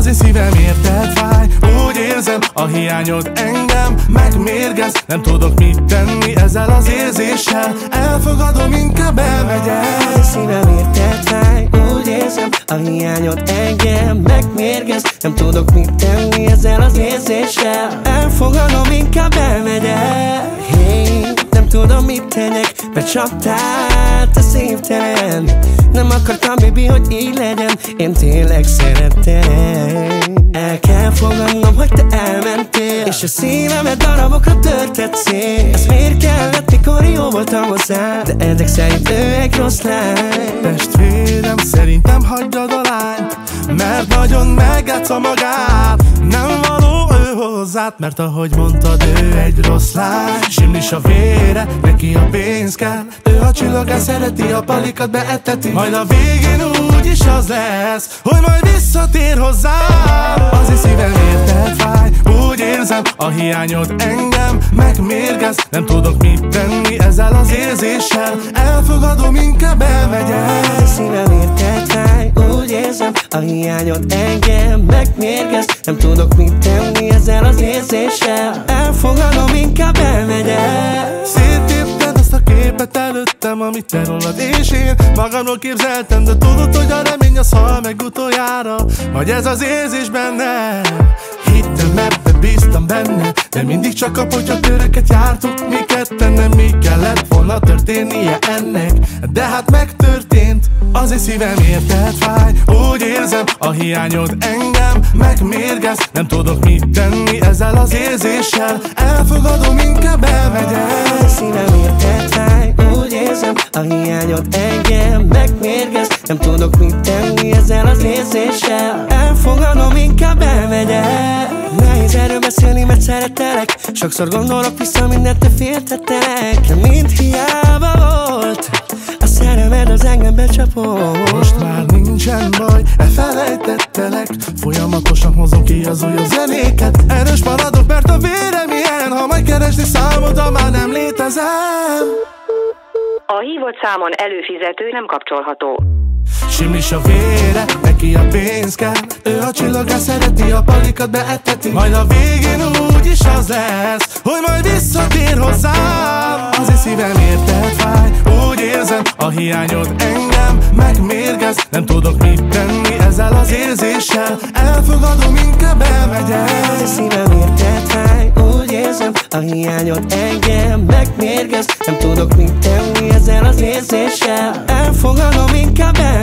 én szívem érted fáj. Úgy érzem, a hiányod engem megmérgez. Nem tudok mit tenni ezzel az érzéssel. Elfogadom, inkább elmegyek. Az én szívem érted fáj. Úgy érzem, a hiányod engem megmérgez. Nem tudok mit tenni ezzel az érzéssel. Elfogadom, inkább elmegyek. Hey, nem tudom mit tegyek, becsaptál, te szívtelen. Nem akartam, baby, hogy így legyen. Én tényleg szerettem. El kell fogadnom, hogy te elmentél, és a szívemet darabokra törted szét. Ez miért kellett, mikor jó voltam hozzá? De ezek szerint ő egy rossz lány. Testvérem, szerintem hagyjad a lányt, mert nagyon megjátsza magát. Nem való ő hozzád, mert ahogy mondtad, ő egy rossz lány. Simlis a vére, neki a pénz kell. Ő a csillagán szereti, a palikat beeteti. Majd a végén úgyis az lesz, hogy majd visszatér hozzám. Az én szívem érted fáj. Úgy érzem, a hiányod engem megmérgez. Nem tudok mit tenni ezzel az érzéssel. Elfogadom, inkább elmegyek. Szívem érted fáj. Úgy érzem, a hiányod engem megmérgez. Nem tudok mit tenni ezzel az érzéssel. Elfogadom, inkább elmegyek. Széttépted azt a képet előttem, amit te rólad és én magamról képzeltem, de tudod, hogy a remény az hal meg utoljára. Hogy ez az érzés benne. Hittem ebbe, bíztam benne, de mindig csak kap, hogyha köröket jártuk mi ketten. Nem mi kellett volna történnie ennek, de hát megtörtént. Az én szívem érted fáj. Úgy érzem, a hiányod engem megmérgez. Nem tudok mit tenni ezzel az érzéssel. Elfogadom, inkább elmegyek. Szívem érted fáj. Úgy érzem, a hiányod engem megmérgez. Nem tudok mit tenni ezzel az érzéssel. Elfogadom, inkább elmegyek. Nehéz erről beszélni, mert szerettelek. Sokszor gondolok vissza, mindent te féltettelek. De mind hiába volt, a szerelmed az engem becsapott. Most már nincsen baj, elfelejtettelek. Folyamatosan hozom ki az újabb zenéket. Erős maradok, mert a vérem ilyen. Ha majd keresni számodra, már nem létezem. A hívott számon előfizető nem kapcsolható. Simlis a vére, neki a pénz kell. Ő a csillagán szereti, a palikat beeteti. Majd a végén úgyis az lesz, hogy majd visszatér hozzám. Az én szívem érted fáj. Úgy érzem, a hiányod engem megmérgez. Nem tudok mit tenni ezzel az érzéssel. Elfogadom, inkább elmegyek. Az én szívem érted fáj. Úgy érzem, a hiányod engem megmérgez. Nem tudok mit tenni ezzel az érzéssel. Elfogadom, inkább elmegyek.